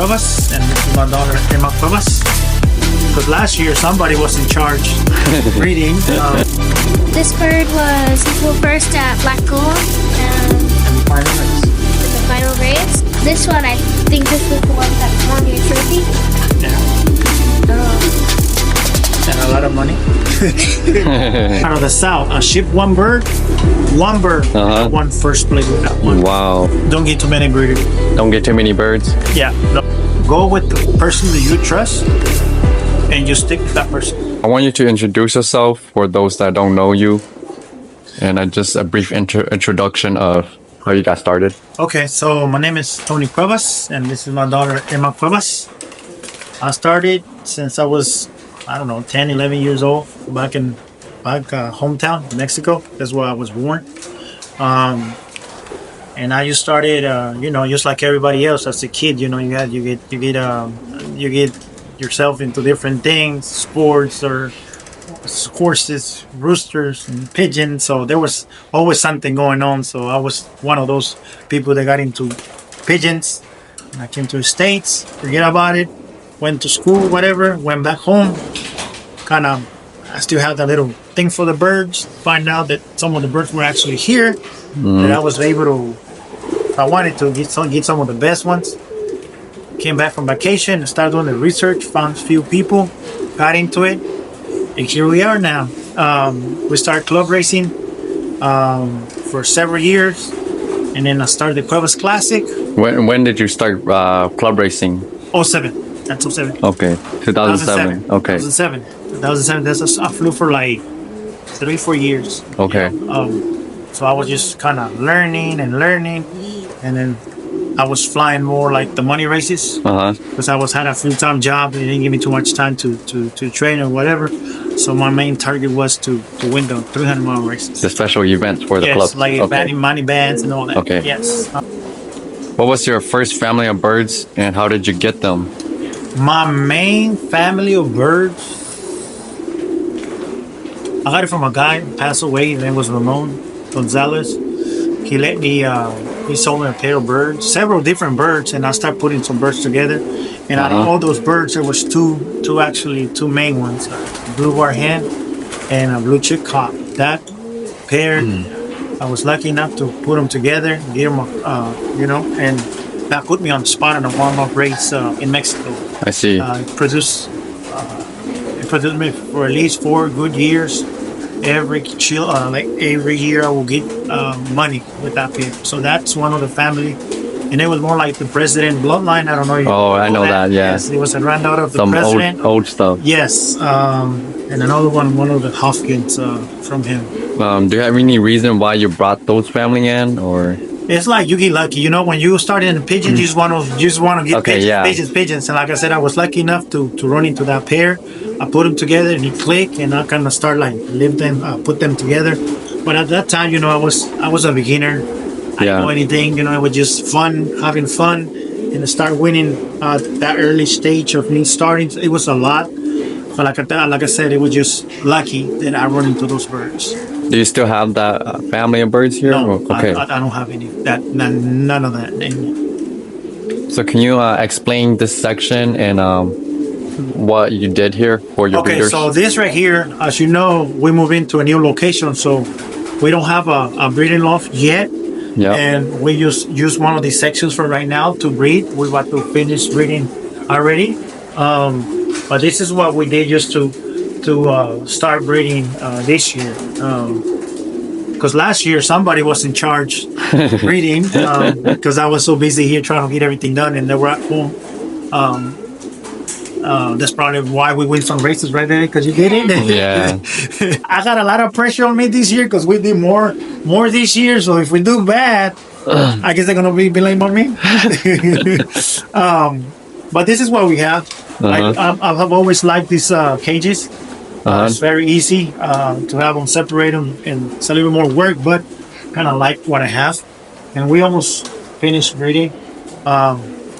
Cuevas, and this is my daughter Emma Cuevas. Because last year somebody was in charge breeding. This bird was first at Black Gold And the final race. in the final race. This one, I think this was the one that won your trophy. Yeah. Oh. And a lot of money. Out of the south, I shipped one bird won first place with that one. Wow. Don't get too many breeders. Don't get too many birds. Yeah. Go with the person that you trust and you stick with that person. I want you to introduce yourself for those that don't know you, and just a brief introduction of how you got started. Okay, so my name is Tony Cuevas, and this is my daughter Emma Cuevas. I started since I was, 10, 11 years old, back hometown, Mexico. That's where I was born. And I just started, just like everybody else as a kid. You get yourself into different things, sports or horses, roosters, and pigeons. So there was always something going on. So I was one of those people that got into pigeons. I came to the States, forget about it, went to school, whatever, went back home. I still have that little thing for the birds. Find out that some of the birds were actually here. That I was able to, if I wanted to, get some of the best ones. Came back from vacation, started doing the research, found a few people, got into it, and here we are now. We started club racing for several years, and then I started the Cuevas Classic. When did you start club racing? 07. That's 07. Okay, 2007. Okay. 2007. I flew for like 3-4 years. Okay. So I was just kind of learning, and then I was flying more like the money races because I had a full-time job. They didn't give me too much time to train or whatever. So my main target was to win the 300-mile races. The special events for the club. Yes, like money bands and all that. Okay. Yes. What was your first family of birds, and how did you get them? My main family of birds, I got it from a guy who passed away. His name was Ramon Gonzalez. He let me, he sold me a pair of birds, several different birds, and I started putting some birds together. And out of all those birds, there was two main ones, a blue-bar hen and a blue chick cock. That pair, I was lucky enough to put them together, get them, and that put me on the spot in a warm-up race in Mexico. I see. It produced me for at least 4 good years. Every year I will get money with that pair. So that's one of the family, and it was more like the president bloodline. I don't know. Oh, I know that. Yeah. Yes, it was a granddaughter of the Some president. old stuff. Yes, and another one of the Hopkins from him. Do you have any reason why you brought those family in, or? It's like you get lucky, when you start in the pigeons, you just want to get pigeons. And like I said, I was lucky enough to run into that pair. I put them together and it clicked, and I kind of start put them together. But at that time, I was a beginner. I didn't know anything. It was just fun, having fun, and to start winning that early stage of me starting. It was a lot, but like I said, it was just lucky that I run into those birds. Do you still have that family of birds here? No, okay. I don't have any. None of that. So can you explain this section and what you did here for your breeders? So this right here, as you know, we moved into a new location, so we don't have a breeding loft yet. Yeah. And we use one of these sections for right now to breed. We want to finish breeding already. But this is what we did just to start breeding this year. Because last year somebody was in charge breeding because I was so busy here trying to get everything done, and they were at home. That's probably why we win some races right there, because you get it. Yeah. I got a lot of pressure on me this year because we did more this year. So if we do bad, I guess they're gonna be blamed on me. But this is what we have. I've always liked these cages. It's very easy to have them, separate them, and it's a little more work, but kind of like what I have. And we almost finished breeding.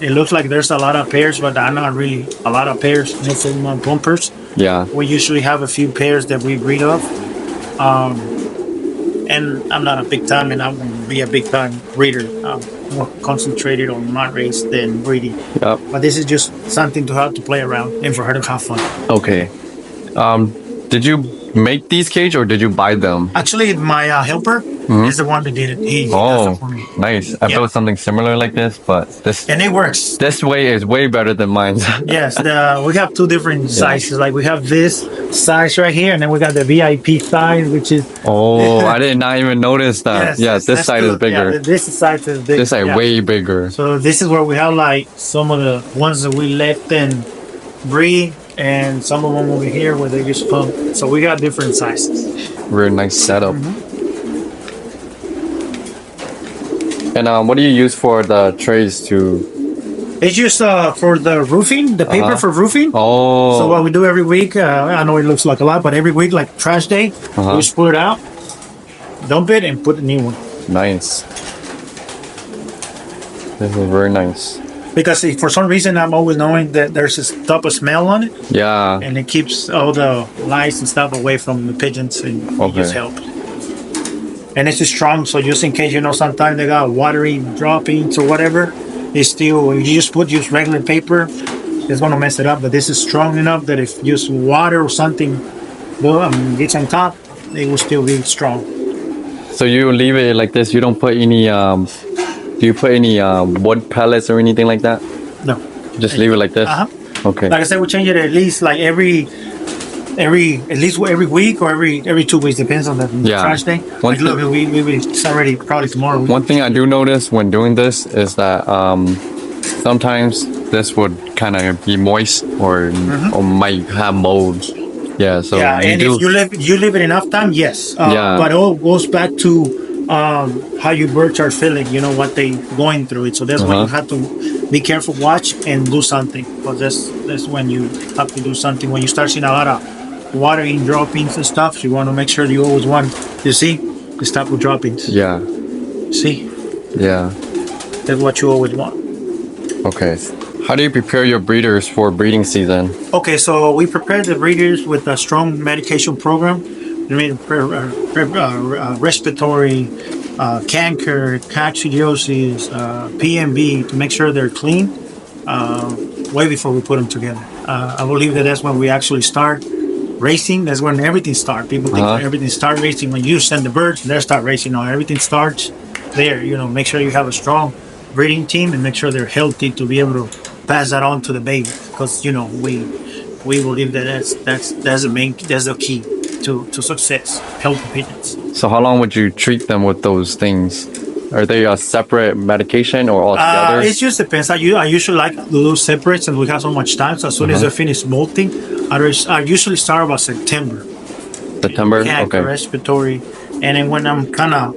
It looks like there's a lot of pairs, but not really a lot of pairs. No full bumpers. Yeah. We usually have a few pairs that we breed of. And I'm not a big time, and I won't be a big time breeder. I'm more concentrated on my race than breeding. Yep. But this is just something to have to play around and for her to have fun. Okay. Did you make these cage or did you buy them? Actually, my helper is the one that did it. He does Oh, it for me. nice. I built something similar like this, but And it works. this way is way better than mine. Yes, we have two different sizes. Like we have this size right here, and then we got the VIP size, which is Oh, I did not even notice that. Yes, this that's side the- is bigger. Yeah, this size is big. This side yeah. way bigger. So this is where we have like some of the ones that we let them breed, and some of them over here where they just pump. So we got different sizes. Very nice setup. And what do you use for the trays to? It's just for the roofing, the paper for roofing. Oh. So what we do every week, I know it looks like a lot, but every week, like trash day, we just pull it out, dump it, and put a new one. Nice. This is very nice. Because for some reason, I'm always knowing that there's this type of smell on it, Yeah. and it keeps all the lice and stuff away from the pigeons, and it just helps. And it's strong, so just in case, sometimes they got watery droppings or whatever, it's still, if you just put regular paper, it's going to mess it up. But this is strong enough that if you use water or something gets on top, it will still be strong. So you leave it like this. You don't put any. Do you put any wood pellets or anything like that? No. Just leave it like this. Okay. Like I said, we change it at least like every week or every 2 weeks, depends on the trash day. Like, look, it's already probably tomorrow. One thing I do notice when doing this is that sometimes this would kind of be moist or might have mold. Yeah. So and if you leave it enough time, yes. But it all goes back to how your birds are feeling. What they going through it. So that's why you have to be careful, watch, and do something. Because that's when you have to do something. When you start seeing a lot of watering droppings and stuff, you want to make sure you always want to see the stop with droppings. Yeah. See? Yeah. That's what you always want. Okay. How do you prepare your breeders for breeding season? Okay, so we prepare the breeders with a strong medication program. Respiratory, canker, coccidiosis, PMB, to make sure they're clean way before we put them together. I believe that's when we actually start racing. That's when everything starts. People think everything starts racing when you send the birds, they start racing. No, everything starts there. Make sure you have a strong breeding team and make sure they're healthy to be able to pass that on to the baby. Because we believe that's the key to success, healthy pigeons. So how long would you treat them with those things? Are they a separate medication or all together? It just depends. I usually like to do separates, and we have so much time. So as soon as I finish molting, I usually start about September. September? Okay. Respiratory, and then when I'm kind of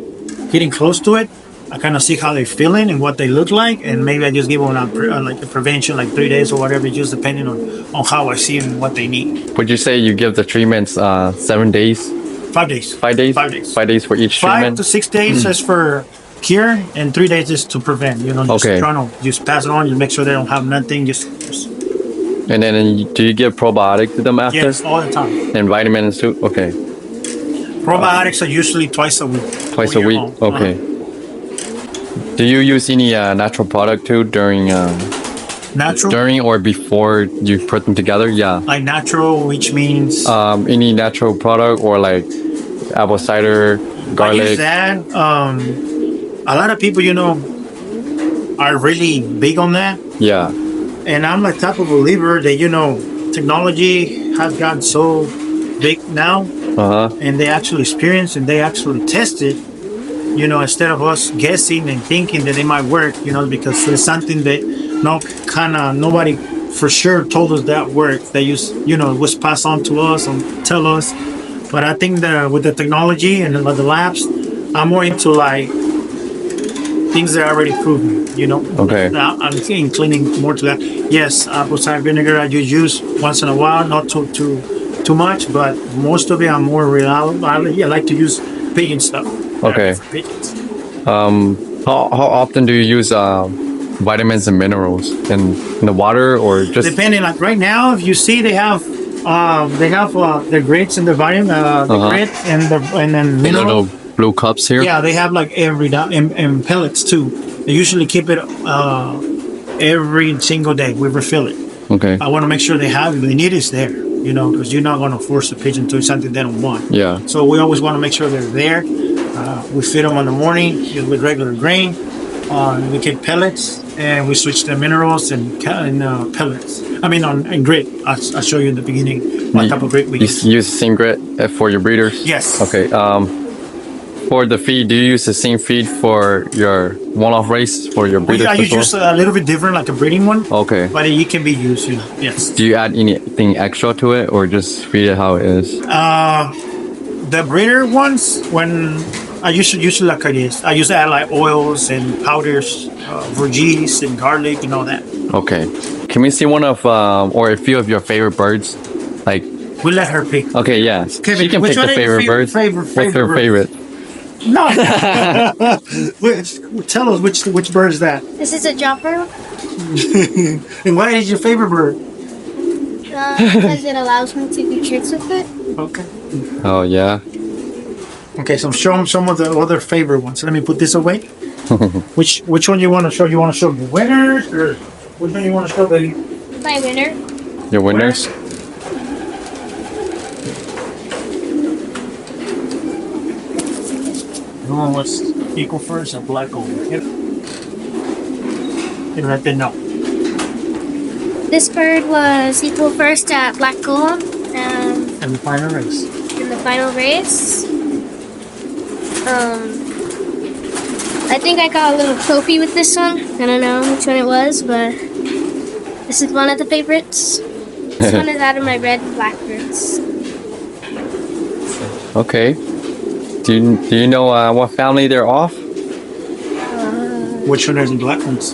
getting close to it, I kind of see how they're feeling and what they look like, and maybe I just give them like a prevention, like 3 days or whatever, just depending on how I see them and what they need. Would you say you give the treatments 7 days? 5 days. 5 days? 5 days. 5 days for each treatment? 5 to 6 days is for cure, and 3 days is to prevent. Just trying to just pass it on, just make sure they don't have nothing. Just And then do you give probiotic to them after? Yes, all the time. And vitamins too? Okay. Probiotics are usually twice a week. Twice a week? Okay. Do you use any natural product too during or before you put them together? Yeah. Like natural, which means any natural product or like apple cider, garlic. I use that. A lot of people, are really big on that. Yeah. And I'm the type of believer that technology has gotten so big now, and they actually experience and they actually test it. Instead of us guessing and thinking that it might work, because there's something that nobody for sure told us that worked. They was passed on to us and tell us. But I think that with the technology and the labs, I'm more into like things that are already proven. Okay. Now I'm inclining more to that. Yes, apple cider vinegar I just use once in a while, not too much, but most of it I'm more reliable. I like to use pigeon stuff. Okay. How often do you use vitamins and minerals in the water or just depending? Like right now, if you see they have the grits and the vitamin, the grit and then mineral blue cups here? Yeah, they have like and pellets too. They usually keep it every single day. We refill it. Okay. I want to make sure they have it. They need it's there, you know, because you're not going to force a pigeon to do something they don't want. Yeah. So we always want to make sure they're there. We feed them in the morning with regular grain. We get pellets, and we switch the minerals and pellets. I mean, on grit. I'll show you in the beginning what type of grit we use. You use the same grit for your breeders? Yes. Okay. For the feed, do you use the same feed for your one-off race for your breeders? I use a little bit different, like a breeding one. Okay. But it can be used, you know. Yes. Do you add anything extra to it, or just feed it how it is? The breeder ones, when I usually like it is. I used to add like oils and powders, vergis and garlic and all that. Okay. Can we see one of or a few of your favorite birds? Like. We let her pick. Okay. Yeah. Kevin, she can which pick one the is your favorite birds. What's her favorite? No. Tell us which bird is that? This is a jumper And why is your favorite bird? because it allows me to do tricks with it. Okay. Oh yeah. Okay, so show them some of the other favorite ones. Let me put this away. Which one you want to show? You want to show the winners, or which one you want to show, baby? My winner. Your winners. The one was equal first and black gold. Yep. You right there, no. This bird was equal first at black gold And the final race. in the final race. I think I got a little trophy with this one. I don't know which one it was, but this is one of the favorites. This one is out of my red and black birds. Okay. Do you know what family they're off? Which one are the black ones?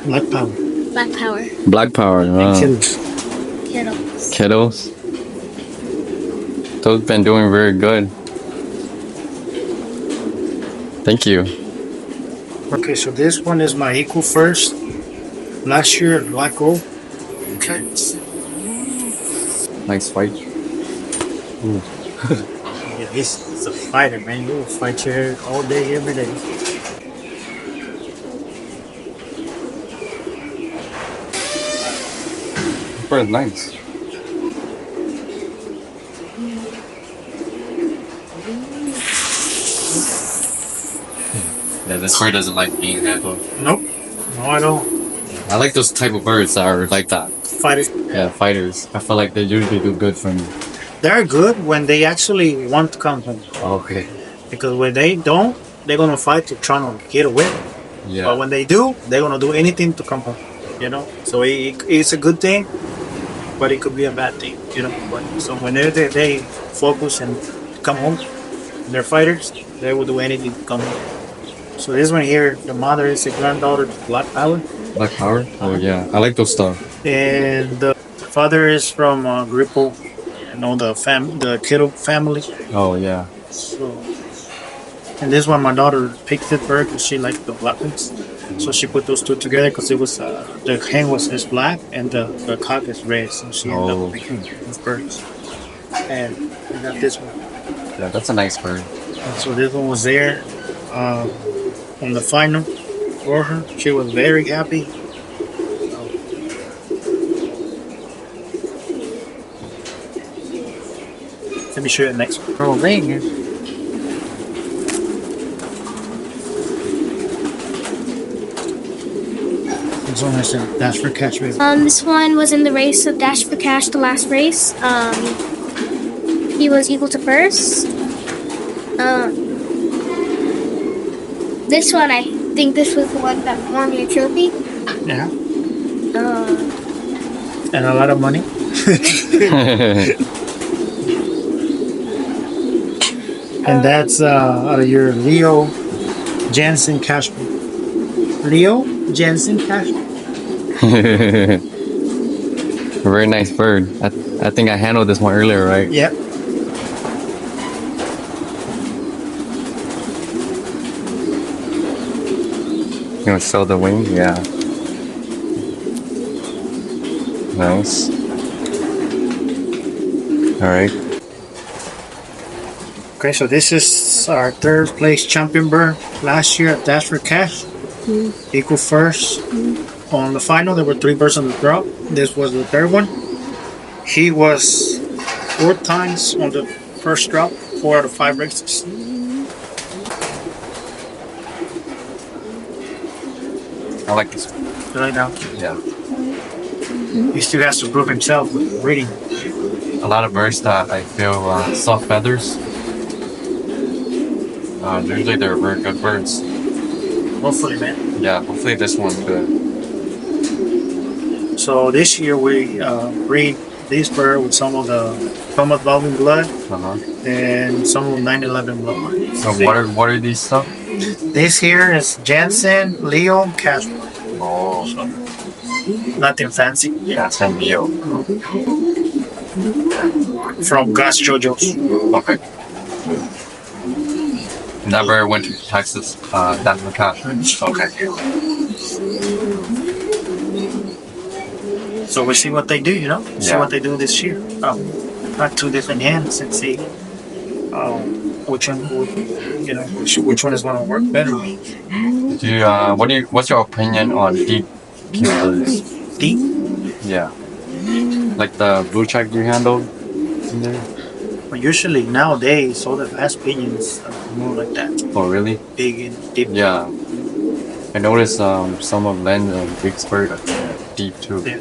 Black power. Black power. Black Power. Kittles. Kittles. Kiddos. Those been doing very good. Thank you. Okay, so this one is my equal first. Last year, black gold. Okay. Nice fight. Yeah, he's a fighter, man. He will fight you all day, every day. Very nice. Yeah, this bird doesn't like being handled. Nope. No, I don't. I like those type of birds that are like that. Fight it. Yeah, fighters. I feel like they usually do good for me. They're good when they actually want to come home. Okay. Because when they don't, they're gonna fight to try to get away. Yeah. But when they do, they're gonna do anything to come home. You know, so it's a good thing, but it could be a bad thing. You know, but so whenever they focus and come home, they're fighters. They will do anything to come home. So this one here, the mother is a granddaughter to Black Power, Black Power? Oh yeah, I like those stuff. and the father is from Grippo. You know, the Kittle family. Oh yeah. So, and this one, my daughter picked it bird because she liked the black ones. So she put those two together because it was the hen is black and the cock is red. So she ended Oh. up picking those birds. And we got this one. Yeah, that's a nice bird. And so this one was there on the final for her. She was very happy. Let me show you the next one. Oh, dang it. This one is a Dash for Catch race. This one was in the race of Dash for Cash, the last race. He was equal to first. This one, I think this was the one that won me a trophy. Yeah. And a lot of money. And that's out of your Leo Jensen cash. Leo Jensen cash. Very nice bird. I think I handled this one earlier, right? Yep. You want to show the wing? Yeah. Nice. All right. Okay, so this is our third place champion bird last year at Dash for Cash. Equal first. On the final, there were 3 birds on the drop. This was the third one. He was 4 times on the first drop, 4 out of 5 races. I like this one. Right now, Yeah. he still has to prove himself with breeding. A lot of birds that I feel soft feathers. Usually they're very good birds. Hopefully, man. Yeah, hopefully this one's good. So this year we breed this bird with some of the Thomas Baldwin blood and some of 911 bloodline. So what are these stuff? This here is Jensen, Leo, Cashman. Oh, Nothing fancy. yeah, San Leo. From Gus JoJo's. Okay. Never went to Texas. That's the cash. Okay. So we see what they do, you know? See Yeah. what they do this year. Not 2 different hands and see which one would, which one is going to work better. Do you, what's your opinion on deep killers? Deep? Yeah. Like the blue check you handled in there? But usually nowadays, all the fast pigeons are more like that. Oh, really? Big and deep. Yeah. I noticed some of Len and Big's bird are deep too. Yeah.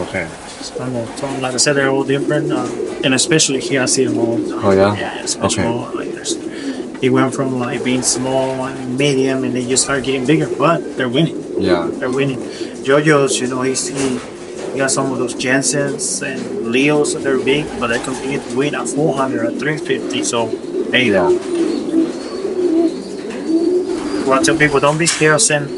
Okay. So, like I said, they're all different. And especially here, I see them all. Oh, yeah? Yeah, it's Okay. small. Like they went from like being small and medium, and they just start getting bigger. But they're winning. Yeah. They're winning. JoJo's, he got some of those Jensens and Leos that they're big, but they continue to win at 400 at 350. So there you go. Well, I tell people, don't be scared of send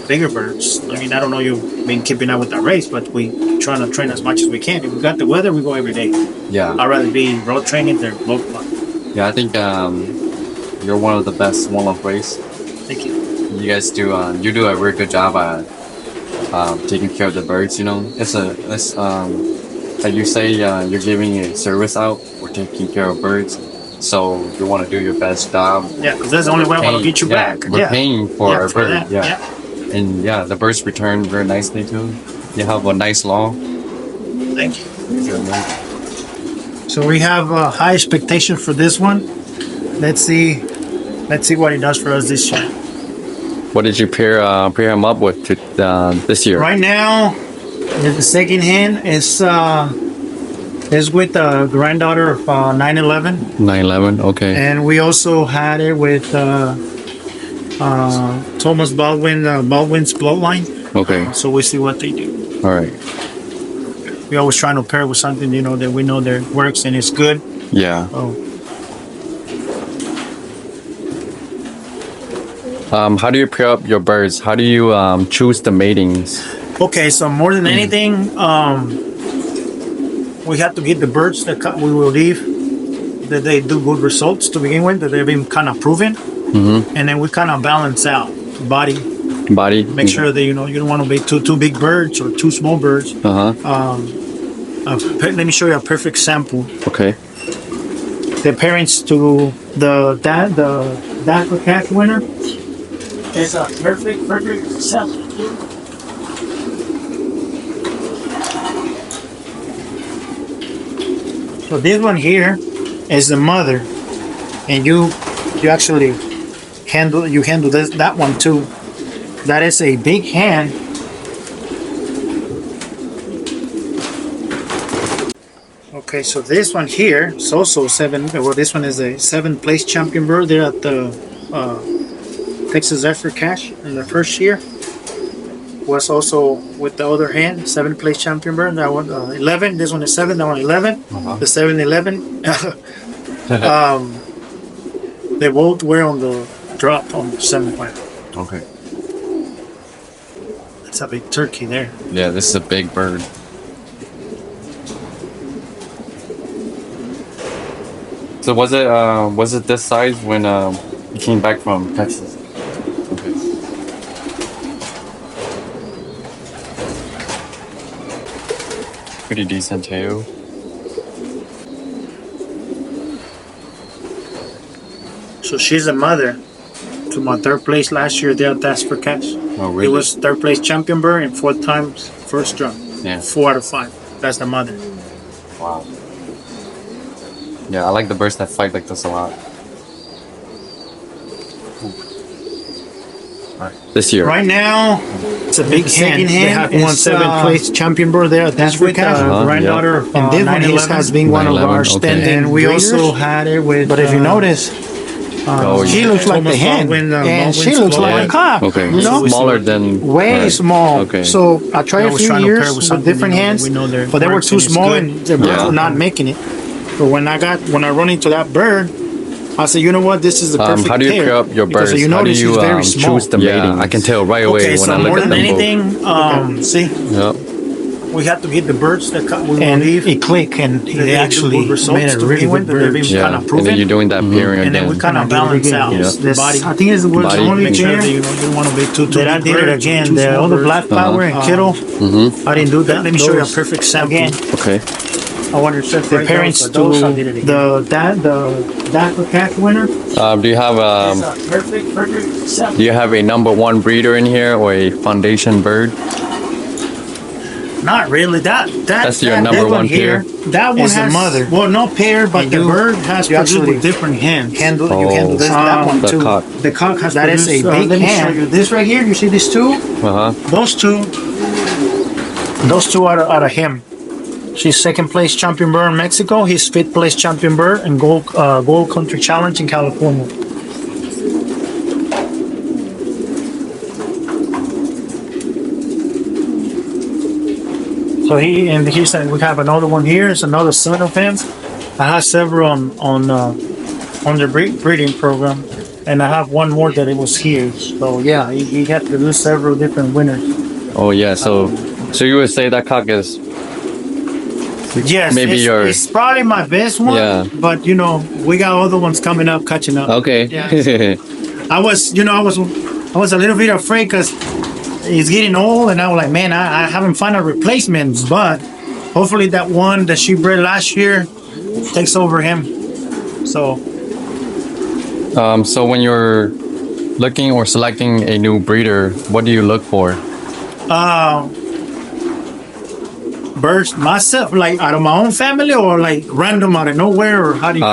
bigger birds. I mean, I don't know you've been keeping up with that race, but we trying to train as much as we can. If we got the weather, we go every day. Yeah. I'd rather be road training than road flying. Yeah, I think you're one of the best one-off race. Thank you. You guys do you do a very good job at taking care of the birds. You know, it's like you say, you're giving a service out for taking care of birds. So you want to do your best job. Yeah, because that's the only way I want to get you back. We're paying for our bird. that. Yeah. And yeah, the birds return very nicely too. You have a nice law. Thank you. So we have a high expectation for this one. Let's see what he does for us this year. What did you pair him up with this year? Right now, the second hand is with the granddaughter of 911, 911. Okay. and we also had it with Thomas Baldwin's bloodline. Okay. So we see what they do. All right. We always trying to pair with something that we know that works and it's good. Yeah. Oh, How do you pair up your birds? How do you choose the matings? okay. So more than anything, we have to get the birds that we will leave that they do good results to begin with, that they've been kind of proven, and then we kind of balance out body. Make sure that you don't want to be two big birds or 2 small birds. Let me show you a perfect sample. Okay. The parents to the Daughther cat winner is a perfect sample. So this one here is the mother, and you actually handle that one too. That is a big hand. Okay, so this one here is also 7. Well, this one is a 7th place champion bird there at the Texas Daughther Cash in the first year. Was also with the other hand 7th place champion bird. That one 11. This one is 7. That one 11. The 7-11. They both were on the drop on the 7th one. Okay. It's a big turkey there. Yeah, this is a big bird. So was it this size when you came back from Texas? Okay. Pretty decent tail. So she's a mother to my third place last year there at Daughther Catch. Oh, really? It was third place champion bird and 4 times first drum. Yeah. 4 out of 5. That's the mother. Wow. Yeah, I like the birds that fight like this a lot. This year. Right now, it's a big second hand. They have won is, 7th place champion bird there at Daughther Catch. granddaughter of and this one has been one of 911, our okay. standing. And we also had it with. But if you notice, Oh, she yeah. looks like the hen, and she looks like a cock. Okay. You know? Smaller than Way right. small. Okay. So I tried a was few trying to pair years with with something, different you know, hands, that we know their but they were works too and it's small good. and the birds Yeah. were not making it. But when I run into that bird, I said, you know what, this is the perfect how do you pair. pair up your Because birds? you How do notice you she's very small. choose the mating? I can tell right away Okay, when so I look more at than them both. anything, see, Yep. we have to get the birds that we And leave. it click, and They they do actually good results made a to really begin good with, that they've bird. been Yeah. kind of And proven. then you're doing that pairing And then we again. kind of Kinda do it balance again. out. Yeah. This, Body- I think it's the body only picture. pair You know, you don't want to be too that I big did it birds, again. too The small other birds. black flower and kittle, I didn't do that. Let me show you a perfect sample. Again. Okay. I want to set the parents to the Daughther Catch winner. Do you have Perfect sample. do you have a number 1 breeder in here or a foundation bird? Not really. That's your that number big one here. That one is the has mother. Well, no pair, but And the you- bird has you produced actually with different hands. You Oh. handle this, that one The too. cock. The cock has That is produced, a big let me show hand. you this right here. You see these two? Uh-huh. Those two are of him. She's second place champion bird in Mexico. He's fifth place champion bird in Gold Country Challenge in California. So he said we have another one here. It's another son of him. I have several on the breeding program, and I have one more that it was here. So yeah, he had to do several different winners. Oh yeah, so you would say that cock is Yes, maybe it's probably my best one. Yeah. But you know, we got other ones coming up, catching up. okay. Yeah. I was a little bit afraid because he's getting old, and I was like, man, I haven't found a replacement. But hopefully, that one that she bred last year takes over him. So So when you're looking or selecting a new breeder, what do you look for? birds myself, like out of my own family, or like random out of nowhere, or how do you?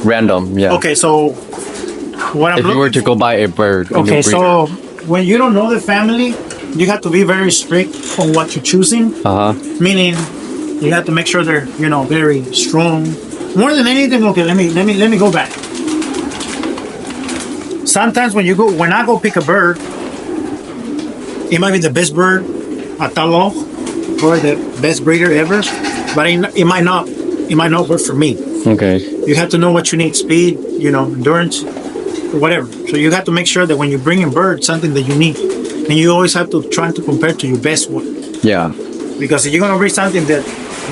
Random, yeah. Okay, so what I'm If you were to go buy a bird, a new Okay, breeder. so when you don't know the family, you have to be very strict on what you're choosing. Meaning, you have to make sure they're very strong. More than anything, okay, let me go back. Sometimes when I go pick a bird, it might be the best bird at that Loft, or the best breeder ever, but it might not work for me. Okay. You have to know what you need: speed, endurance, whatever. So you have to make sure that when you bring in birds, something that you need, and you always have to try to compare to your best one. Yeah. Because if you're gonna bring something that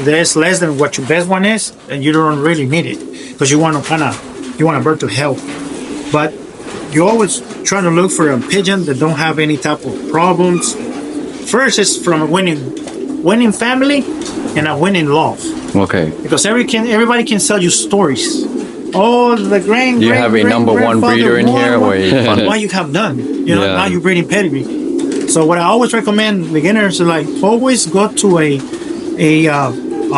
is less than what your best one is, then you don't really need it, because you want a bird to help. But you always try to look for a pigeon that don't have any type of problems. First, it's from a winning family and a winning loft. Okay. Because everybody can sell you stories. Oh, the grand. Do you have a number one breeder in here, or what you have done? Yeah. Now you're breeding pedigree. So what I always recommend beginners is like always go to a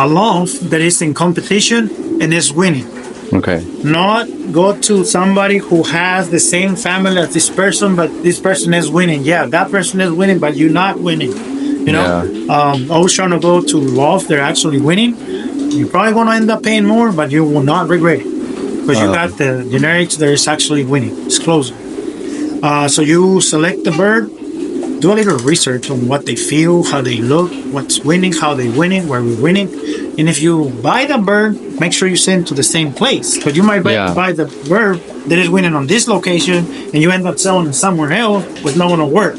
loft that is in competition and is winning. Okay. Not go to somebody who has the same family as this person, but this person is winning. Yeah, that person is winning, but you're not winning. Always trying to go to loft they're actually winning. You're probably going to end up paying more, but you will not regret it, because you got the generics that is actually winning. It's closer. So you select the bird, do a little research on what they feel, how they look, what's winning, how they winning, where we're winning. And if you buy the bird, make sure you send to the same place, because you might buy the bird that is winning on this location, and you end up selling it somewhere else with no one to work.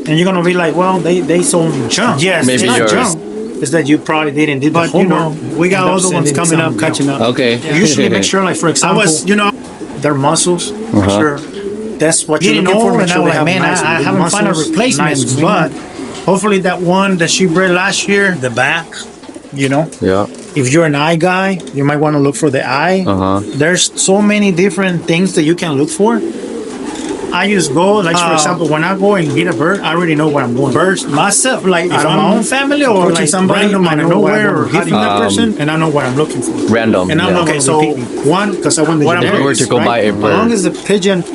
And you're gonna be like, well, they sold junk. Yes, Maybe it's not yours. junk. It's that you probably didn't do the homework. We got other ones coming up, catching up. Okay. Usually make sure, like for example, their muscles. For sure, that's what you're looking for. Make sure they have nice I haven't found a replacement, but hopefully that one that she bred last year, the back, Yeah. if you're an eye guy, you might want to look for the eye. There's so many different things that you can look for. I just go, like for example, when I go and get a bird, I already know where I'm going. Birds myself, like out of my own family or like somebody random out of nowhere or hitting that person, and I know what I'm looking for. Random. And I'm not okay. So one, because I want to go buy a bird. As long as the pigeon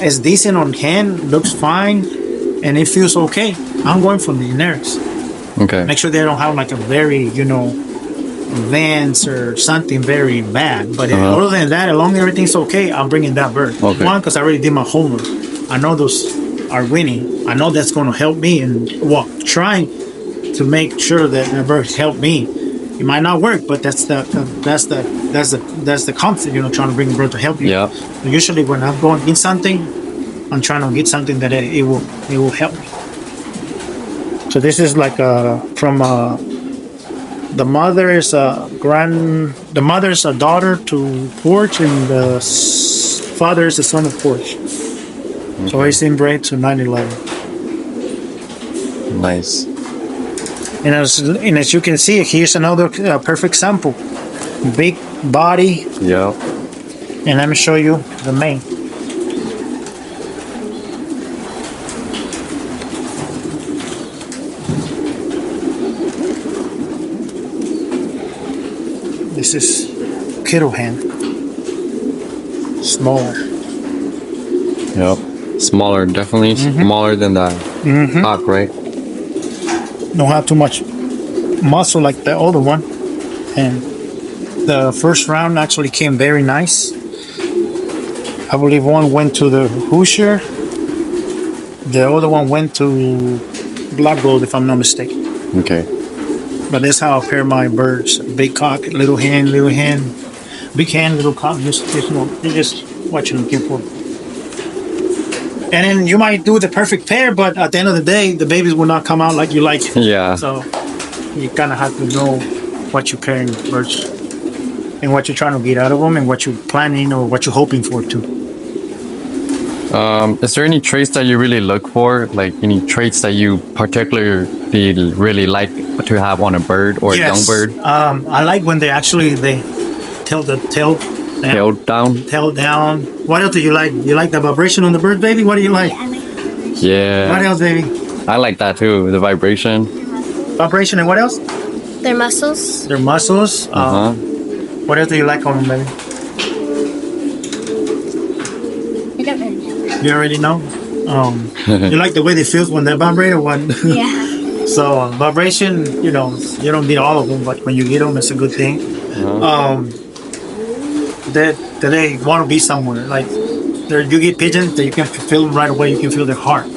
is decent on hand, looks fine, and it feels okay, I'm going for the generics. Okay. Make sure they don't have like a very, advanced or something very bad. But other than that, as long as everything's okay, I'm bringing that bird. Okay. One, because I already did my homework. I know those are winning. I know that's going to help me, and trying to make sure that the birds help me. It might not work, but that's the concept. Trying to bring a bird to help you. Yeah. So usually, when I'm going to get something, I'm trying to get something that it will help me. So this is like from the mother is a daughter to porch, and the father is the son of porch. Okay. So he's inbred to 911. Nice. And as you can see, here's another perfect sample. Big body. Yeah. And let me show you the mane. This is kiddo hen. Smaller. Yep. Smaller, definitely smaller than that cock, right? Don't have too much muscle like the older one. And the first round actually came very nice. I believe one went to the Hoosier. The other one went to Black Gold, if I'm not mistaken. Okay. But that's how I pair my birds. Big cock, little hen, big hen, little cock. Just what you're looking for. And then you might do the perfect pair, but at the end of the day, the babies will not come out like you like. Yeah. So you kind of have to know what you're pairing with birds and what you're trying to get out of them and what you're planning or what you're hoping for too. Is there any traits that you really look for? Like any traits that you particularly really like to have on a bird or a young bird? I like when they tilt the tail down. What else do you like? You like the vibration on the bird, baby? What do you like? Yeah, I like that. Yeah. What else, baby? I like that too. The vibration. Vibration and what else? Their muscles. Their muscles. What else do you like on them, baby? I don't really know. You already know. You like the way they feel when they vibrate or what? Yeah. So vibration, you don't need all of them, but when you get them, it's a good thing. That they want to be somewhere. Like you get pigeons that you can feel them right away. You can feel their heart.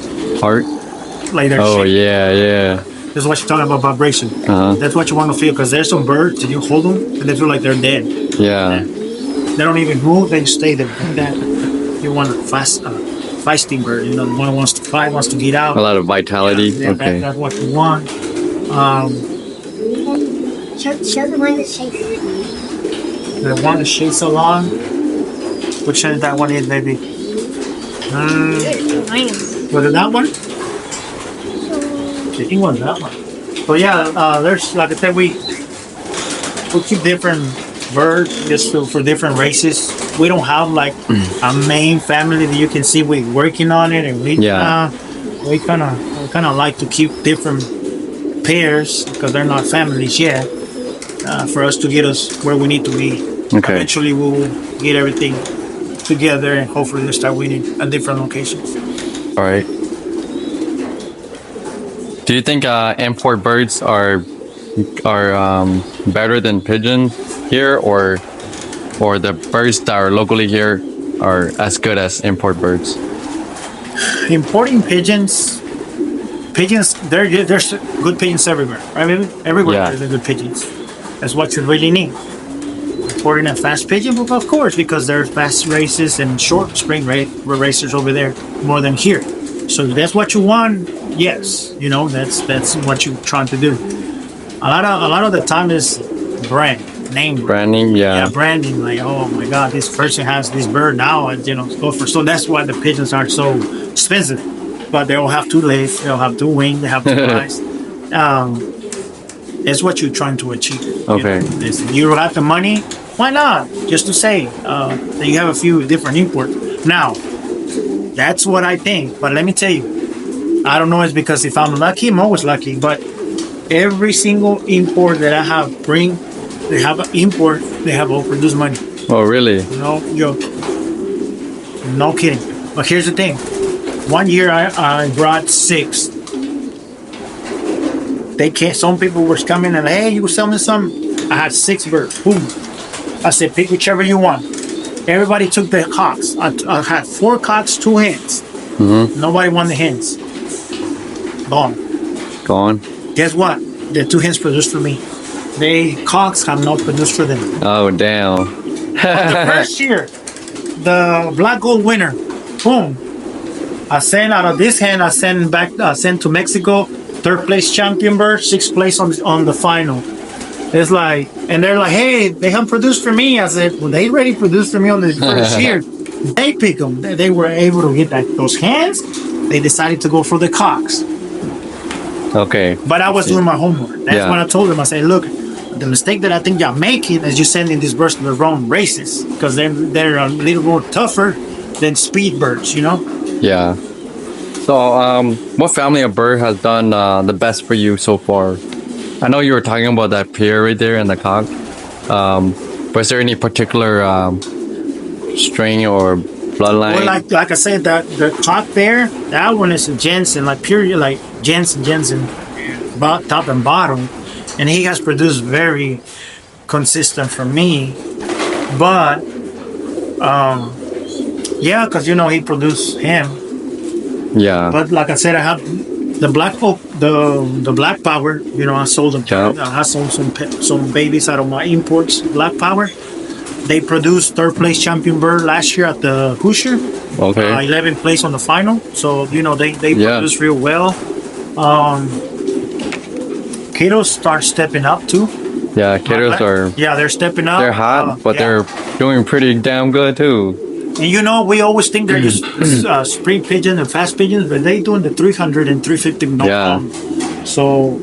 Like their shape. Yeah. That's what you're talking about, vibration. That's what you want to feel, because there's some birds that you hold them and they feel like they're dead. Yeah. They don't even move. They just stay there. That you want a feisty bird. The one who wants to fight, wants to get out. A lot of vitality. Yeah, okay. That's what you want. Show the one that shakes. The one that shakes along. Which one that one is, baby? Was it that one? I think it was that one. So yeah, there's, like I said, we keep different birds just for different races. We don't have like a main family that you can see we working on it, and we kind of like to keep different pairs because they're not families yet. For us to get us where we need to be. Okay. Eventually, we'll get everything together and hopefully they'll start winning at different locations. All right. Do you think import birds are better than pigeons here, or the birds that are locally here are as good as import birds? Importing pigeons, there's good pigeons everywhere, right, baby? Everywhere there's good pigeons. That's what you really need. Importing a fast pigeon, of course, because there's fast races and short spring racers over there more than here. So that's what you want. Yes, that's what you're trying to do. A lot of the time is branding. Yeah, branding. Like, oh my God, this person has this bird now, and go for. So that's why the pigeons are so expensive. But they all have 2 legs, they all have 2 wings, they have 2 eyes. It's what you're trying to achieve. Okay. You have the money. Why not? Just to say that you have a few different imports. Now, that's what I think. But let me tell you, I don't know. It's because if I'm lucky, I'm always lucky. But every single import that I have they have an import. They have overproduced money. Oh, really? No, no kidding. But here's the thing. One year I brought 6. They can't. Some people were coming and hey, you sell me some. I had 6 birds. Boom. I said pick whichever you want. Everybody took the cocks. I had 4 cocks, 2 hens. Mm-hmm. Nobody won the hens. Gone. Gone. Guess what? The 2 hens produced for me. The cocks have not produced for them. Oh, damn. The first year, the black gold winner, boom. I sent out of this hen. I sent to Mexico. 3rd place champion bird, 6th place on the final. It's like, and they're like, hey, they haven't produced for me. I said, well, they already produced for me on the first year. They pick them. They were able to get those hens. They decided to go for the cocks. Okay. But I was doing my homework. That's when I told them. I said, look, the mistake that I think y'all making is you sending these birds to the wrong races because they're a little more tougher than speed birds, you know? Yeah. So, what family of bird has done the best for you so far? I know you were talking about that pair right there and the cock. But is there any particular strain or bloodline? Well, like I said, the cock there, that one is a Jensen, like Jensen, top and bottom, and he has produced very consistent for me. But yeah, because he produced him. Yeah. But like I said, I have the black hope, the black power. I sold them. Yep. I sold some babies out of my imports. Black power. They produced 3rd place champion bird last year at the Hoosier. Okay. 11th place on the final. So they produced real well. Kiddos start stepping up too. Yeah, kiddos are. Yeah, they're stepping up. They're hot, but they're doing pretty damn good too. And we always think they're just spring pigeons and fast pigeons, but they doing the 300 and 350 no problem. So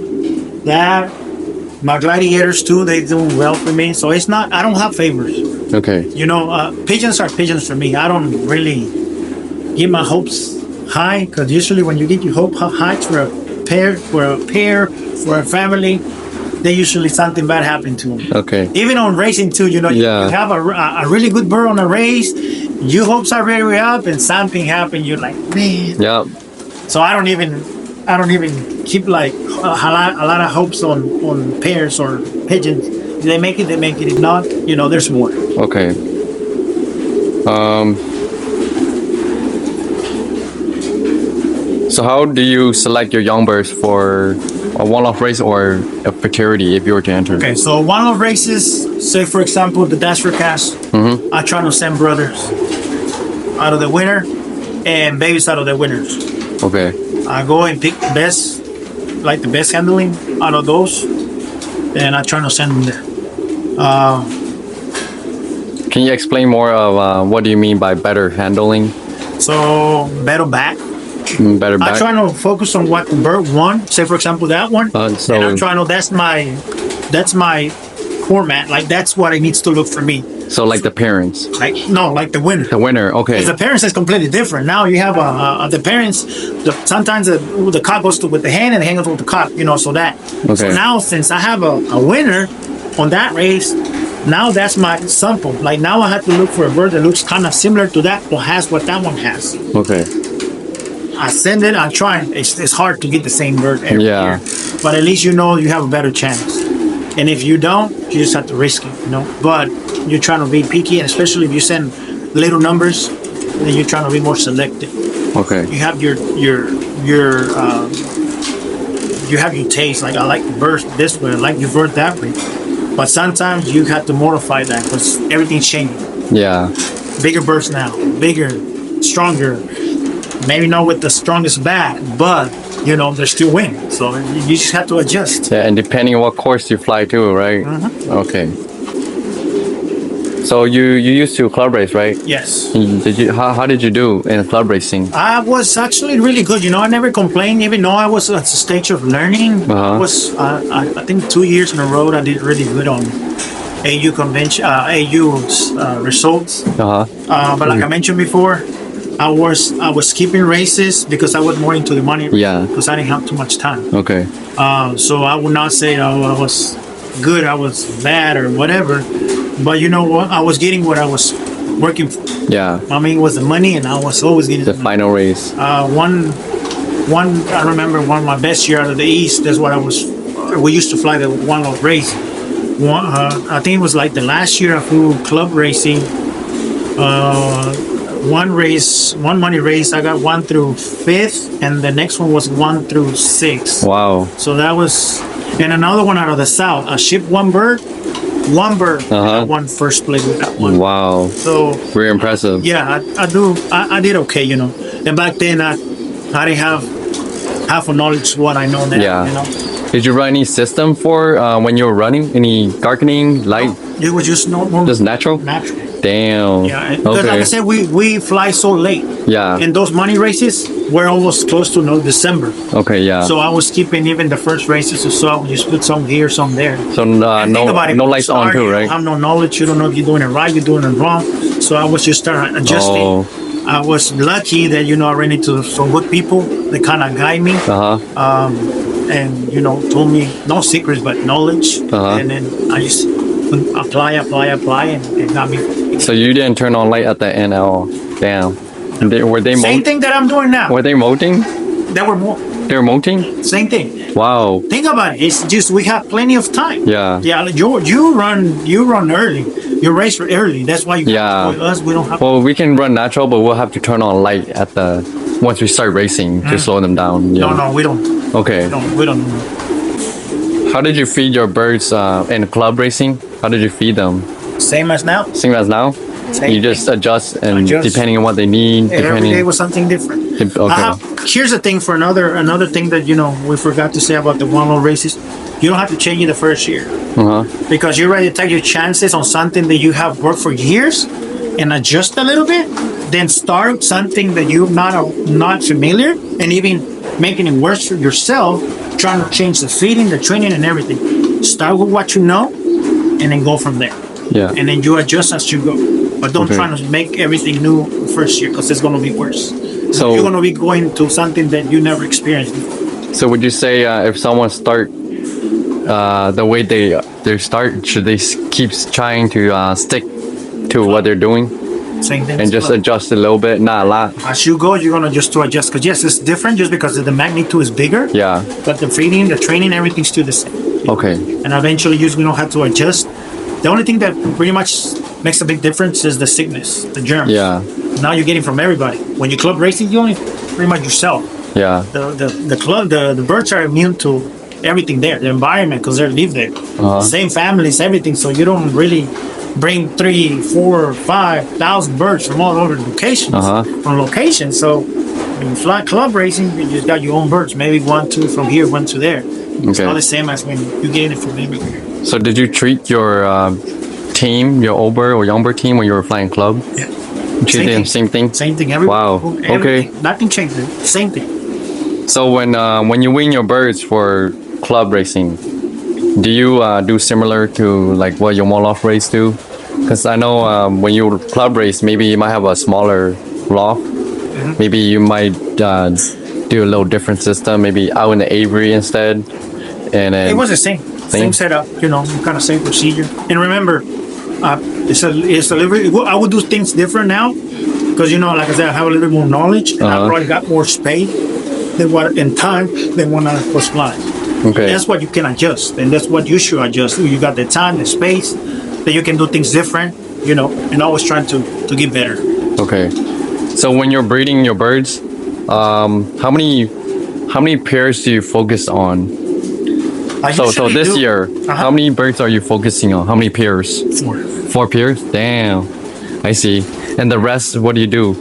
that my gladiators too, they doing well for me. So it's not. I don't have favors. Okay. Pigeons are pigeons for me. I don't really get my hopes high because usually when you get your hope high for a pair, for a family, they usually something bad happen to them. Okay. Even on racing too, you have a really good bird on a race. Your hopes are very up, and something happened. You're like, man. Yep. So I don't even keep like a lot of hopes on pairs or pigeons. If they make it, they make it. If not, there's more. Okay. So how do you select your young birds for a one-off race or a futurity if you were to enter? Okay, so one-off races, say for example the Daughther cast, I try to send brothers out of the winner and babies out of the winners. Okay. I go and pick the best handling out of those, and I try to send them there. Can you explain more of what do you mean by better handling? So better back. Better back. I try to focus on what the bird won. Say for example that one, and I'm trying to. That's my format. Like that's what it needs to look for me. So like the parents. Like the winner. The winner. Okay. Because the parents is completely different. Now you have the parents. Sometimes the cock goes with the hen and the hen goes with the cock. So that. Okay. So now since I have a winner on that race, now that's my sample. Like now I have to look for a bird that looks kind of similar to that or has what that one has. Okay. I send it. I try. It's hard to get the same bird every year, but at least you have a better chance. And if you don't, you just have to risk it. But you're trying to be picky, and especially if you send little numbers, then you're trying to be more selective. Okay. You have your taste. Like I like the bird this way. I like your bird that way. But sometimes you have to modify that because everything's changing. Yeah. Bigger birds now, bigger, stronger. Maybe not with the strongest bat, but they're still winning. So you just have to adjust. Yeah, and depending on what course you fly to, right? Mm-hmm. Okay. So you used to club race, right? Yes. Did you how did you do in club racing? I was actually really good. You know, I never complained, even though I was at the stage of learning. I was, I think 2 years in a row, I did really good on AU convention, AU's results. But like I mentioned before, I was skipping races because I was more into the money. Yeah. Because I didn't have too much time. Okay. So I would not say I was good, I was bad, or whatever. But you know what? I was getting what I was working for. Yeah. I mean, it was the money, and I was always getting The final race. I remember one of my best year out of the East. That's what I was. We used to fly the one Loft race. I think it was like the last year I flew club racing. One money race, I got 1 through 5th, and the next one was 1 through 6th. Wow. So that was, and another one out of the South. I shipped one bird. I won first place with that one. Wow. So very impressive. yeah, I did okay, you know. And back then I didn't have half a knowledge what I know now. Yeah. You know? Did you run any system for when you were running? Any darkening, light? It was just normal. Just natural? Natural. Damn. Yeah. Because like I said, we fly so late. Yeah. And those money races were almost close to December. Okay, yeah. So I was skipping even the first races, so I would just put some here, some there. So no lights on too, right? You have no knowledge. You don't know if you're doing it right, you're doing it wrong. So I was just starting adjusting. Oh. I was lucky that I ran into some good people that kind of guide me. And told me no secrets but knowledge. And then I just apply, and it got me. So you didn't turn on light at the end at all. Damn. And were they Same thing that I'm doing now. Were they molting? They were more. They were molting? Same thing. Wow. Think about it. It's just we have plenty of time. Yeah. Yeah. You run early. You race early. That's why you. Yeah. For us, we don't have. Well, we can run natural, but we'll have to turn on light at once we start racing to slow them down. Yeah. No, we don't. Okay. We don't. How did you feed your birds in club racing? How did you feed them? Same as now. Same as now? Same you just thing. adjust and Adjust. depending on what they need. Every day was something different. Okay. Here's the thing for another thing that we forgot to say about the one low races. You don't have to change it the first year because you're ready to take your chances on something that you have worked for years and adjust a little bit. Then start something that you're not familiar, and even making it worse for yourself. Trying to change the feeding, the training, and everything. Start with what you know, and then go from there. Yeah. And then you adjust as you go. But don't try to make everything new first year because it's going to be worse. So you're going to be going to something that you never experienced before. So would you say if someone start the way they start, should they keep trying to stick to what they're doing? Same thing. And just adjust a little bit, not a lot. As you go, you're going to just to adjust. Because yes, it's different just because the magnitude is bigger. Yeah. But the feeding, the training, everything's still the same. Okay. And eventually you're going to have to adjust. The only thing that pretty much makes a big difference is the sickness, the germs. Yeah. Now you're getting from everybody. When you club racing, you only pretty much yourself. Yeah. The birds are immune to everything there, the environment, because they live there. Same families, everything. So you don't really bring 3, 4, 5,000 birds from all over the locations. From locations. So when you fly club racing, you just got your own birds. Maybe 1, 2 from here, 1 to there. It's not the same as when you get it from everywhere. So did you treat your team, your old bird or young bird team when you were flying club? Yeah. Treat them same thing? Same thing. Wow. Okay. Nothing changed. Same thing. So when you win your birds for club racing, do you do similar to like what your Loft race do? Because I know when you club race, maybe you might have a smaller loft. Maybe you might do a little different system. Maybe out in the aviary instead. And then it was the same setup. Kind of same procedure. And remember, it's a little. I would do things different now because like I said, I have a little bit more knowledge and I probably got more space than when I was flying. Okay. That's what you can adjust, and that's what you should adjust. You got the time, the space, that you can do things different, and always trying to get better. Okay. So when you're breeding your birds, how many pairs do you focus on? So this year, how many birds are you focusing on? How many pairs? 4. 4 pairs? Damn. I see. And the rest, what do you do?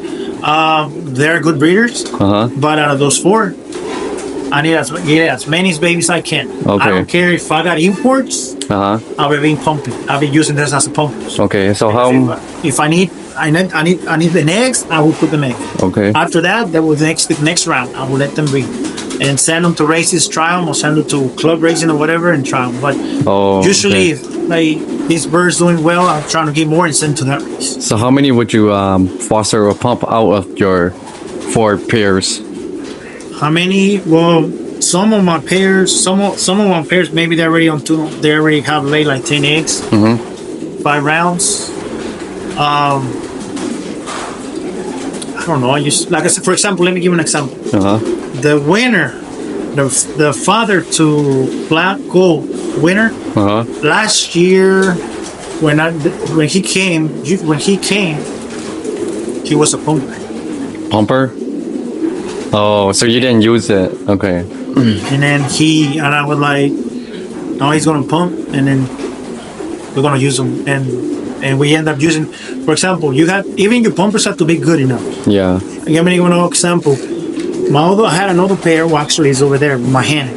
They're good breeders, but out of those 4, I need get as many babies I can. Okay. I don't care if I got imports. Uh huh. I'll be pumping. I'll be using this as a pump. Okay. So how? If I need the eggs, I will put them in. Okay. After that, the next round, I will let them breed and send them to races, try them, or send them to club racing or whatever and try them. But usually, if like these birds doing well, I'm trying to get more and send to that race. So how many would you foster or pump out of your 4 pairs? How many? Well, some of my pairs, maybe they're already on 2. They already have laid like 10 eggs. 5 rounds. I don't know. Like I said, for example, let me give you an example. The winner, the father to black gold winner, last year when he came, he was a pumper. Pumper? Oh, so you didn't use it? Okay. And then I was like, no, he's gonna pump, and then we're gonna use them, and we end up using. For example, even your pumpers have to be good enough. Yeah. I'm gonna give you an example. I had another pair. Well, actually, it's over there with my hand.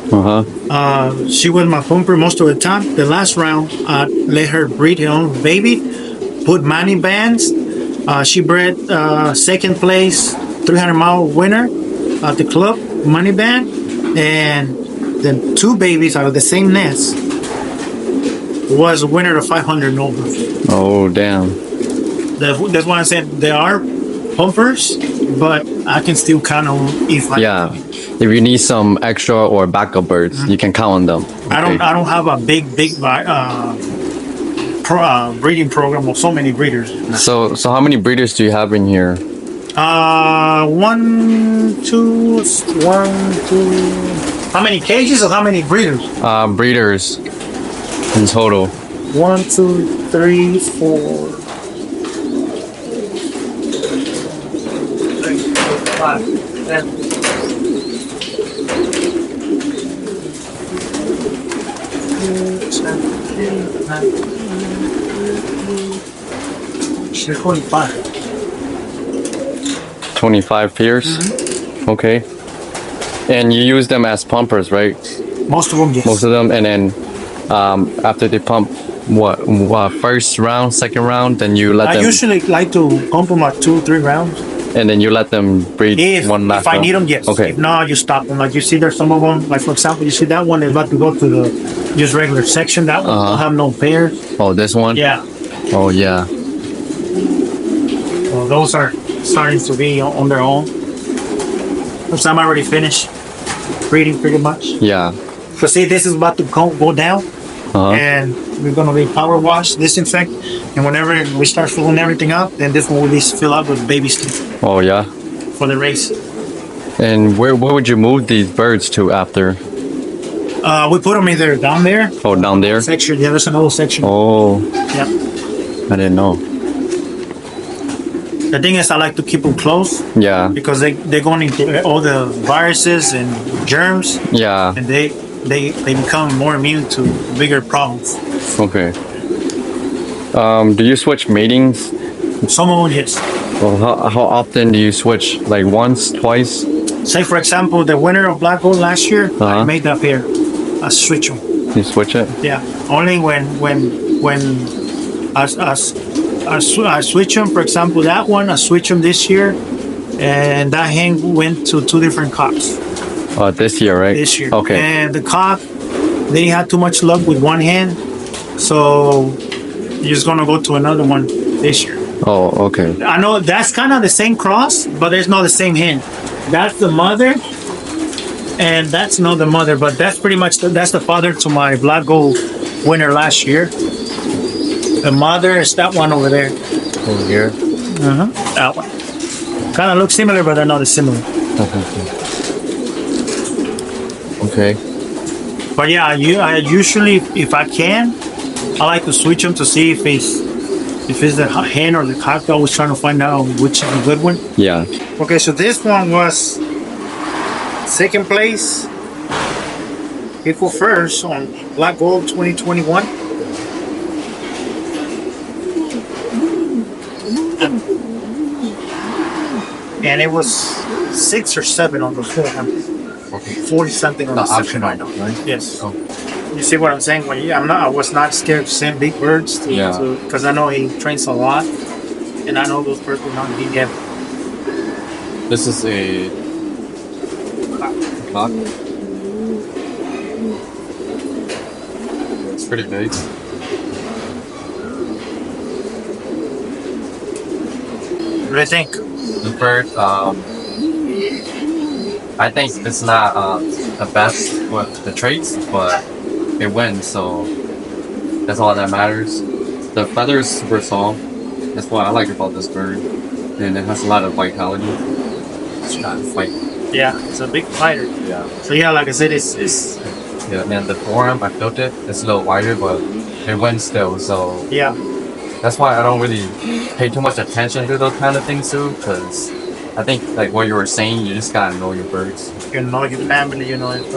She was my pumper most of the time. The last round, I let her breed her own baby. Put money bands. She bred second place 300-mile winner at the club money band, and then 2 babies out of the same nest was a winner of 500 and over. Oh damn. That's why I said there are pumpers, but I can still count on them if you need some extra or backup birds, you can count on them. Okay. I don't have a big breeding program of so many breeders. So how many breeders do you have in here? 1, 2. How many cages or how many breeders? Breeders in total. 1, 2, 3, 4. 5, 7. 25 pairs? Okay. And you use them as pumpers, right? Most of them, yes. Most of them, and then after they pump, what first round, second round, then you let them. I usually like to pump them at 2, 3 rounds. And then you let them breed one last If I need them, yes. Okay. If not, you stop them. Like you see, there's some of them. Like for example, you see that one is about to go to the just regular section. That one will have no pairs. Oh, this one? Yeah. Oh, yeah. Well, those are starting to be on their own. Some already finished breeding pretty much. Yeah. So see, this is about to go down. And we're gonna be power wash, disinfect, and whenever we start filling everything up, then this one will be filled up with baby stuff. Oh yeah. For the race. And where would you move these birds to after? We put them either down there. Oh, down there. Section. Yeah, there's another section. Oh. Yeah. I didn't know. The thing is, I like to keep them close. Yeah. Because they're going into all the viruses and germs. Yeah. And they become more immune to bigger problems. Okay. Do you switch matings? Some of them, yes. Well, how often do you switch? Like once, twice? Say for example, the winner of Black Gold last year, I made that pair. I switch them. You switch it? Yeah. Only when I switch them. For example, that one I switched them this year, and that hen went to 2 different cocks. This year, right? This year. Okay. And the cock, they had too much luck with one hen, so he's gonna go to another one this year. Oh, okay. I know that's kind of the same cross, but there's not the same hen. That's the mother, and that's not the mother, but that's pretty much that's the father to my Black Gold winner last year. The mother is that one over there. Over here. That one. Kind of looks similar, but they're not as similar. Okay. But yeah, I usually, if I can, I like to switch them to see if it's the hen or the cock. I was trying to find out which is the good one. Yeah. Okay, so this one was second place, equal first on Black Gold 2021. And it was 6 or 7 on the floor. 40 something on The the option second right right now, now. right? Yes. Oh. You see what I'm saying? When I was not scared to send big birds to, Yeah. because I know he trains a lot, and I know those birds will not be heavy. This is a clock. It's pretty big. What do you think? The bird, I think it's not the best with the traits, but it wins, so that's all that matters. The feather is super soft. That's what I like about this bird, and it has a lot of vitality. It's not fight. Yeah, it's a big fighter. Yeah. So yeah, like I said, it's Yeah, and the forearm, I built it. It's a little wider, but it wins still. So yeah. that's why I don't really pay too much attention to those kind of things too, because I think like what you were saying, you just gotta know your birds. You know your family. You know, if,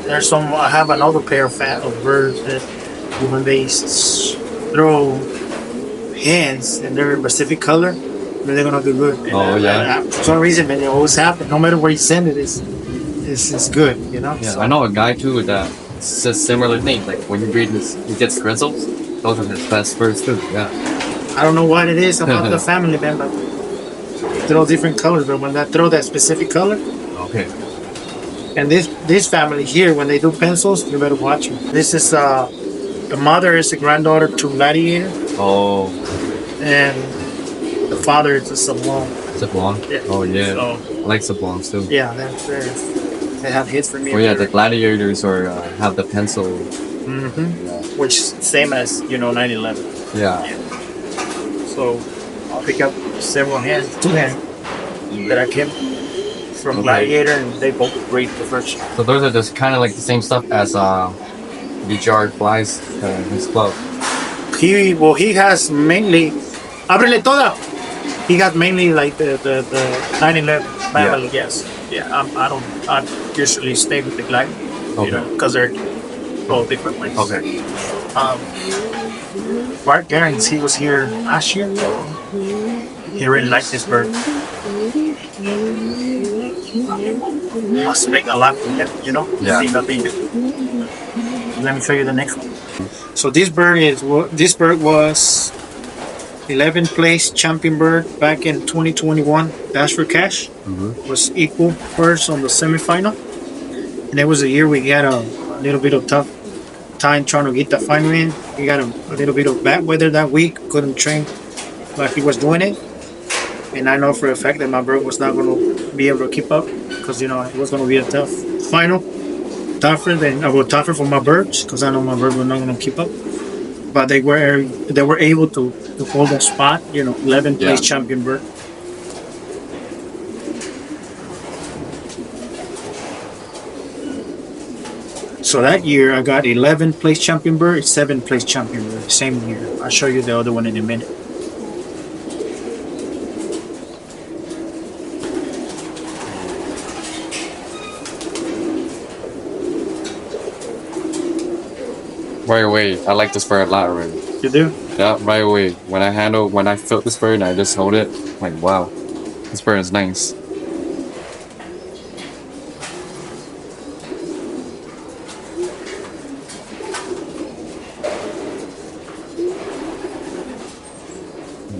there's some. I have another pair of birds that when they throw hens and they're a specific color, they're gonna do good. And, Oh, yeah. for some reason, man, it always happens. No matter where you send it, it's good. You know. Yeah, So, I know a guy too that says similar thing. Like when you breed this, he gets grizzles. Those are his best birds too. Yeah. I don't know what it is about the family, man, but they throw different colors. But when they throw that specific color, Okay. and this family here, when they do pencils, you better watch them. This is the mother is the granddaughter to Gladiator, Oh, and the father is a Sablon. Sablon. Yeah. Oh yeah. So I like Sablons too. yeah, they have hits for me. Oh yeah, the gladiators or have the pencil. Mm-hmm. Which same as 911. Yeah. So I'll pick up several hands, 2 hands that I kept from Okay. Gladiator, and they both breed the first shot. So those are just kind of like the same stuff as BGR flies his club. He has mainly ábrele toda. He got mainly like the 911 family. Yes. Yeah. I usually stay with the Glide. Okay. Because they're all different ways. Okay. Bart Garings, he was here last year. He really liked this bird. Must make a lot from him, Yeah. See nothing. Let me show you the next one. So this bird was 11th place champion bird back in 2021. Dash for Cash was equal first on the semifinal, and it was a year we got a little bit of tough time trying to get the final in. We got a little bit of bad weather that week. Couldn't train like he was doing it, and I know for a fact that my bird was not going to be able to keep up because it was going to be a tough final. Tougher for my birds because I know my birds were not going to keep up. But they were able to hold a spot. 11th place champion bird. So that year I got 11th place champion bird, 7th place champion bird, same year. I'll show you the other one in a minute. Right away, I like this bird a lot already. You do? Yeah, right away. When I felt this bird and I just hold it, I'm like wow, this bird is nice.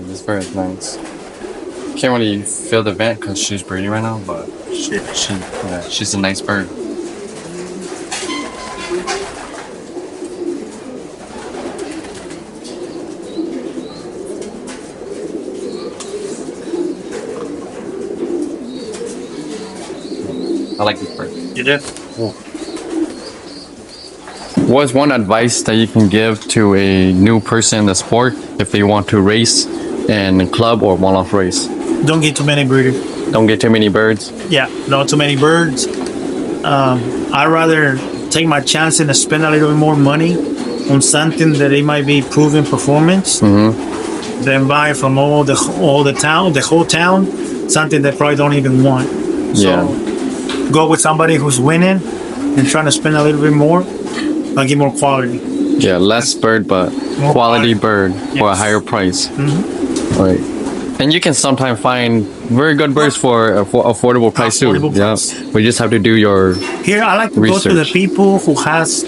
This bird is nice. Can't really feel the vent because she's breeding right now, but she's a nice bird. I like this bird. You do? What's one advice that you can give to a new person in the sport if they want to race in a club or one-off race? Don't get too many breeders. Don't get too many birds. Yeah, not too many birds. I'd rather take my chance and spend a little bit more money on something that it might be proven performance than buy from the whole town, something they probably don't even want. So go with somebody who's winning and trying to spend a little bit more. I'll get more quality. Yeah, less bird, but More quality bird for a Yes. higher price. Mhm. Right. And you can sometimes find very good birds for affordable price too. Affordable Yeah, price. we just have to do your Here, I like to go to the research. people who has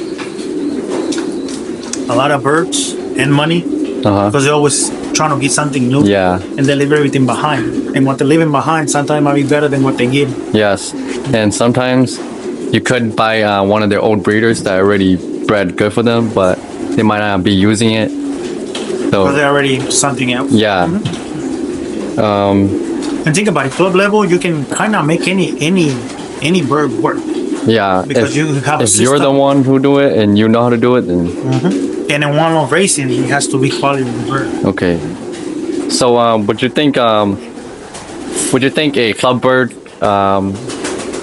a lot of birds and money because they're always trying to get something new. Yeah. And they leave everything behind. And what they're leaving behind sometimes might be better than what they give. Yes, and sometimes you could buy one of their old breeders that already bred good for them, but they might not be using it. Because So they're already something else. yeah, And think about it, club level, you can kind of make any bird work. yeah. Because you have a if you're the system. one who do it and you know how to do it, then And in one of racing, it has to be quality of the bird. okay. So would you think a club bird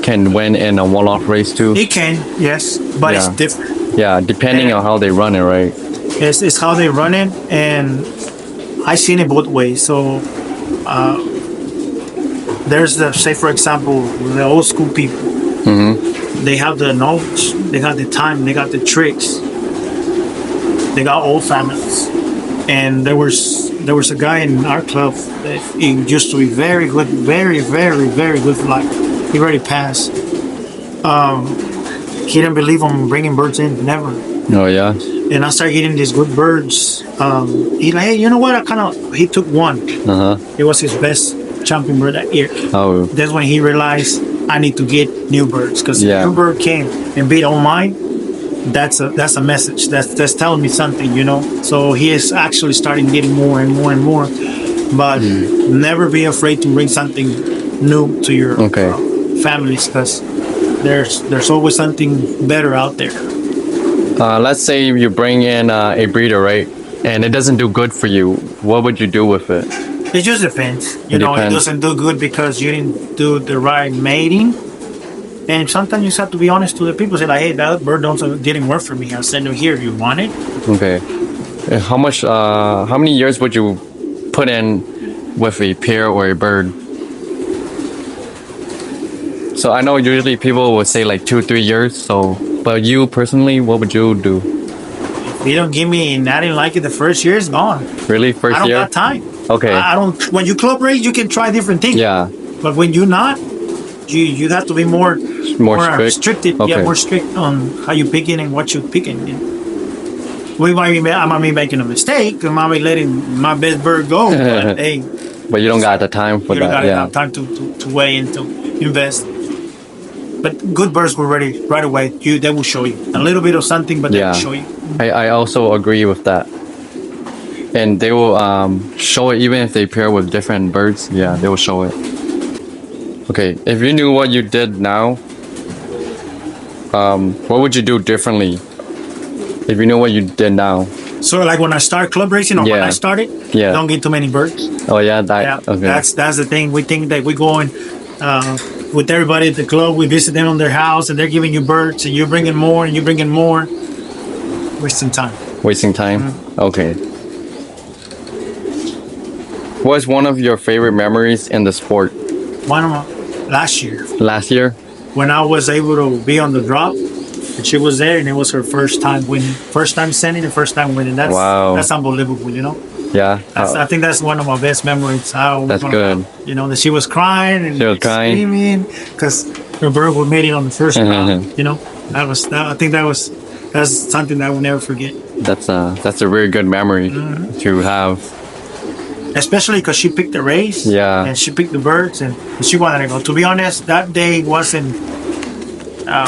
can win in a one-off race too? It can, yes, but it's Yeah. different. Yeah, depending on how they run it, right? It's how they run it, and I seen it both ways. So there's the, say for example, the old school people. They have the knowledge, they got the time, they got the tricks. They got old families, and there was a guy in our club that he used to be very good, very good for life. He already passed. He didn't believe in bringing birds in, never. Oh yeah. And I started getting these good birds. He like, hey, you know what? He took one. It was his best champion bird that year. Oh That's when he realized I need to get new birds because Yeah. if new bird came and beat all mine, that's a message. That's telling me something, you know. So he is actually starting getting more and more and more. But never be afraid to bring something new to your Okay. families because there's always something better out there. let's say you bring in a breeder, right? And it doesn't do good for you. What would you do with it? It just depends. You It know, depends. it doesn't do good because you didn't do the right mating. And sometimes you just have to be honest to the people. Say like, hey, that bird didn't work for me. I'll send it here if you want it. Okay. How much? How many years would you put in with a pair or a bird? So I know usually people would say like 2-3 years. So, but you personally, what would you do? If you don't give me and I didn't like it the first year, it's gone. Really, I first don't year? got time. Okay. I don't. When you club race, you can try different things. Yeah. But when you're not, you have to be more Strict? restricted. Okay. Yeah, more strict on how you picking and what you're picking. I might be making a mistake. I might be letting my best bird go. But hey, But you don't got the time for you don't that. got Yeah. enough time to weigh and to invest. But good birds were ready right away. They will show you a little bit of something, but they Yeah. will show you. I also agree with that. And they will show it even if they pair with different birds. Yeah, they will show it. Okay, if you knew what you did now, what would you do differently? If you knew what you did now. So like when I start club racing or when Yeah. I started, Yeah. don't get too many birds. Oh yeah, that. Yeah, Okay. that's the thing. We think that we go in with everybody at the club. We visit them on their house, and they're giving you birds, and you're bringing more, and you're bringing more. Wasting time. Wasting time. Mm-hmm. Okay. What's one of your favorite memories in the sport? One of my last year Last year? when I was able to be on the drop, and she was there, and it was her first time winning, first time sending, and first time winning. That's Wow. That's unbelievable, you know. Yeah. I think that's one of my best memories. That's good. You know that she was crying and She was crying. screaming because her bird was made it on the first round. You know, I think that's something that I will never forget. That's a very good memory Mm-hmm. to have. Especially because she picked the race. Yeah. And she picked the birds and she wanted to go. To be honest, that day wasn't.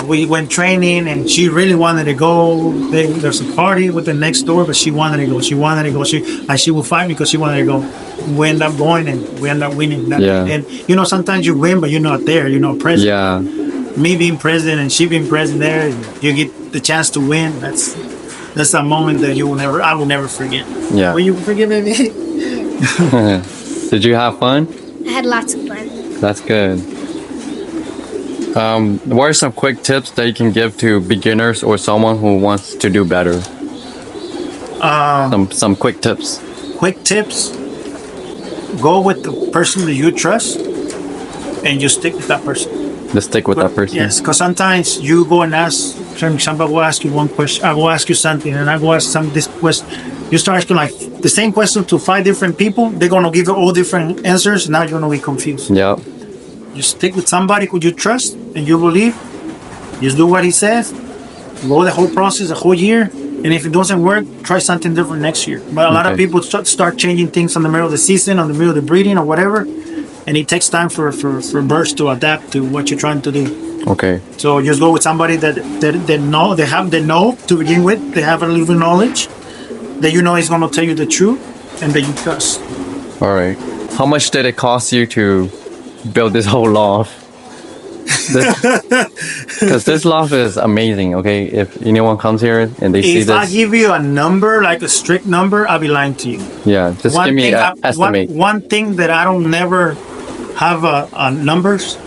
We went training and she really wanted to go. There's a party with the next door, but she wanted to go. She will fight me because she wanted to go. We end up going and we end up winning. Yeah. And you know, sometimes you win, but you're not there. You're not present. Yeah. Me being present and she being present there, you get the chance to win. That's a moment that I will never forget. Yeah. Will you forgive me? Did you have fun? I had lots of fun. That's good. What are some quick tips that you can give to beginners or someone who wants to do better? Some quick tips. Quick tips. Go with the person that you trust and you stick with that person. Just stick with that person. Yes, because sometimes you go and ask, for example, I will ask you one question, I will ask you something, and I will ask this question, You start asking like the same question to 5 different people. They're gonna give you all different answers. Now you're gonna be confused. Yeah. You stick with somebody who you trust and you believe. Just do what he says. Go the whole process, the whole year. And if it doesn't work, try something different next year. But a lot of people start changing things in the middle of the season, in the middle of the breeding or whatever. And it takes time for birds to adapt to what you're trying to do. Okay. So just go with somebody that know to begin with. They have a little bit of knowledge that you know is going to tell you the truth and that you trust. All right. How much did it cost you to build this whole loft? Because this loft is amazing. Okay, if anyone comes here and they see this, if I give you a number, like a strict number, I'll be lying to you. Yeah, just give me an estimate. One thing that I don't never have numbers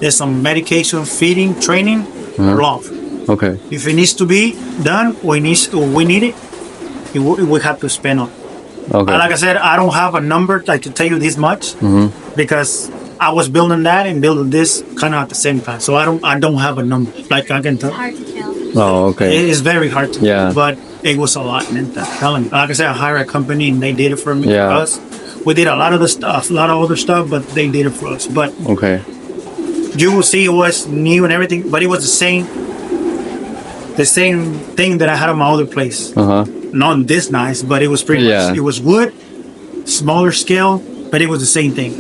is some medication, feeding, training, loft. Okay. If it needs to be done, we need it. We have to spend on. Okay. Like I said, I don't have a number like to tell you this much because I was building that and building this kind of at the same time. So I don't have a number like I can tell. Hard to tell. Oh, okay. It is very hard to Yeah. do, but it was a lot, man. I'm telling you. Like I said, I hired a company and they did it for me. Yeah. For us. We did a lot of the stuff, a lot of other stuff, but they did it for us. But Okay. you will see it was new and everything, but it was the same thing that I had on my other place. Not this nice, but it was pretty much. It was wood, smaller scale, but it was the same thing.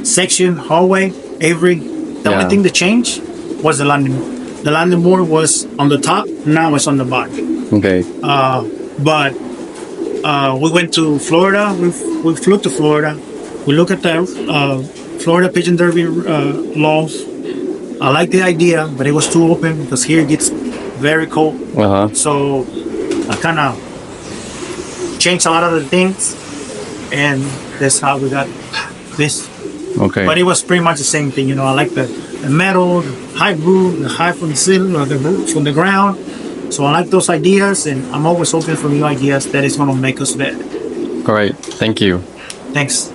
Section, hallway, Avery. The only thing that changed was the landing. The landing board was on the top. Now it's on the bottom. Okay. But we went to Florida. We flew to Florida. We look at the Florida Pigeon Derby laws. I like the idea, but it was too open because here it gets very cold. So I kind of changed a lot of the things, and that's how we got this. Okay. But it was pretty much the same thing, you know. I like the metal, the high roof, the high from the ceiling, or the roof from the ground. So I like those ideas, and I'm always open for new ideas that is going to make us better. All right. Thank you. Thanks.